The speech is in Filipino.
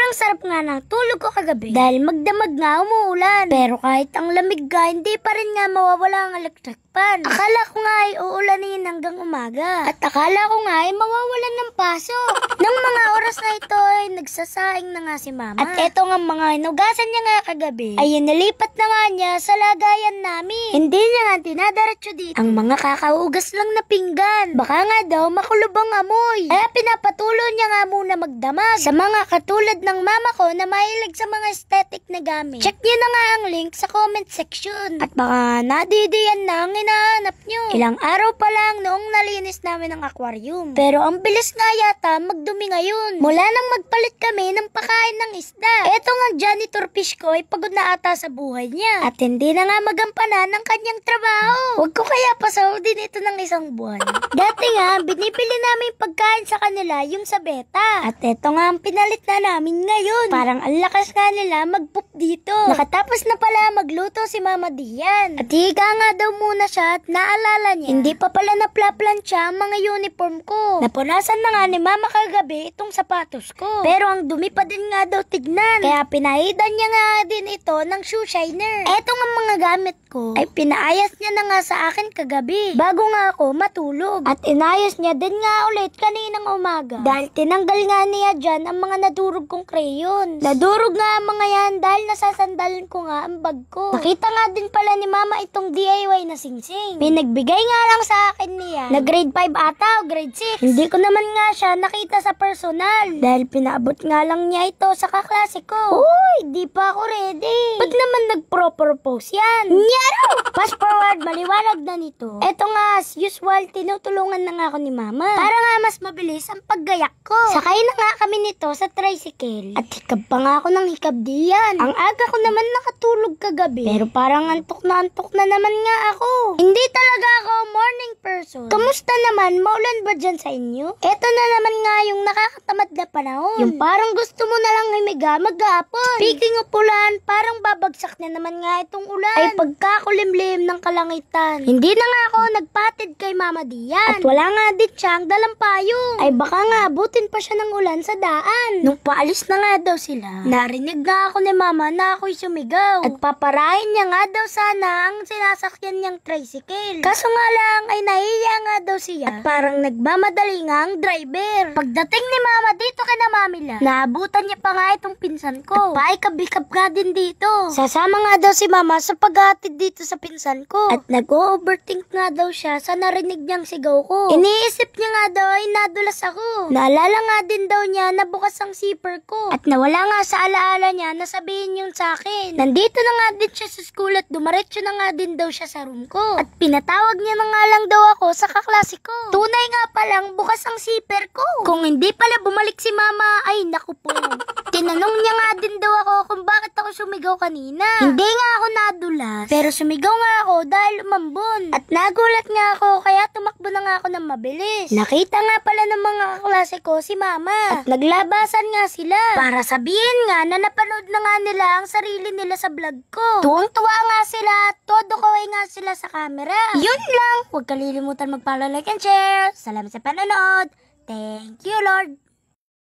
Sobrang sarap nga ng tulog ko kagabi dahil magdamag nga umuulan. Pero kahit ang lamig nga, hindi pa rin nga mawawala ang electric fan. Akala ko nga ay uulanin hanggang umaga. At akala ko nga ay mawawalan ng paso. Nang mga oras na ito ay nagsasaing na nga si mama. At eto nga mga inugasan niya nga kagabi ay nilipat na nga niya sa lagayan namin. Hindi niya nga dinadaratso dito ang mga kakaugas lang na pinggan. Baka nga daw makulubang amoy. Kaya pinapatuloy niya nga muna magdamag sa mga katulad ng mama ko na mahilig sa mga aesthetic na gamit. Check niyo na nga ang link sa comment section. At baka nadidiyan na ang hinahanap niyo. Ilang araw pa lang noong nalinis namin ang aquarium. Pero ang bilis nga yata magdumi ngayon. Mula nang magpalit kami ng pakain ng isda. Eto nga janitor fish ko ay pagod na ata sa buhay niya. At hindi na nga magampanan ng kanyang trabaho. Huwag ko kaya pasahodin ito ng isang buwan. Dati nga, binibili namin pagkain sa kanila yung sa beta. At eto nga ang pinalit na namin ngayon. Parang ang lakas nga nila mag-poop dito. Nakatapos na pala magluto si Mama Dian. At higa nga daw muna siya at naalala niya, hindi pa pala naplaplansya ang mga uniform ko. Napunasan na nga ni Mama kagabi itong sapatos ko. Pero ang dumi pa din nga daw tignan. Kaya pinahidan niya nga din ito ng shoe shiner. Eto nga mga gamit ko ay pinaayas niya na nga sa akin kagabi bago nga ako matulog. At inayos niya din nga ulit kaninang umaga. Dahil tinanggal nga niya dyan ang mga nadurog kong crayon. Nadurog nga ang mga yan dahil nasasandalan ko nga ang bag ko. Nakita nga din pala ni Mama itong DIY na singsing. May nagbigay nga lang sa akin niya na grade 5 ata o grade 6. Hindi ko naman nga siya nakita sa personal dahil pinaabot nga lang niya ito sa kaklase ko. Uy, di pa ako ready. Ba't naman nagpro-propose yan? Nyaro! Fast forward, maliwanag na nito. Eto nga, as usual, tinutulungan na nga ako ni Mama para nga mas mabilis ang paggayak ko. Sakay na nga kami nito sa tricycle. At hikab pa nga ako ng hikab diyan. Ang aga ko naman nakatulog kagabi. Pero parang antok na naman nga ako. Hindi talaga ako morning person. Kamusta naman? Maulan ba dyan sa inyo? Eto na naman nga yung nakakatamad na panahon. Yung parang gusto mo na lang humiga maghapon. Speaking of ulan, parang babagsak na naman nga itong ulan. Ay pagkakulimlim ng kalangitan. Hindi na nga ako nagpatid kay Mama Dian. At wala nga din siyang dalang payong. Ay baka nga abutin pa siya ng ulan sa daan. Nung paalis na nga daw sila, narinig nga ako ni Mama na ako'y sumigaw. At paparahin niya nga daw sana ang sinasakyan niyang tricycle. Kaso nga lang ay nahiya nga daw siya. At parang nagmamadali nga ang driver. Pagdating ni Mama dito kay na Mamila, naabutan niya pa nga itong pinsan ko. At paikab-ikab nga din dito. Sasama nga daw si Mama sa paghatid dito sa pinsan ko. At nag-overthink nga daw siya sa narinig niyang sigaw ko. Iniisip niya nga daw ay nadulas ako. Naalala nga din daw niya na bukas ang zipper ko. At nawala nga sa alaala niya na sabihin yun sa akin. Nandito na nga din siya sa school at dumaretso na nga din daw siya sa room ko. At pinatawag niya na nga lang daw ako sa kaklase ko. Tunay nga palang bukas ang zipper ko. Kung hindi pala bumalik si Mama, ay naku po. Tinanong niya nga din daw ako kung bakit ako sumigaw kanina. Hindi nga ako nadulas, pero sumigaw nga ako dahil umambon. At nagulat nga ako kaya tumakbo na nga ako ng mabilis. Nakita nga pala ng mga kaklase ko si Mama. At naglabasan nga sila para sabihin nga na napanood na nga nila ang sarili nila sa vlog ko. Tuwang-tuwa nga sila at todo kaway nga sila sa camera. Yun lang. Huwag kalilimutan mag-follow, like, and share. Salamat sa panonood. Thank you, Lord.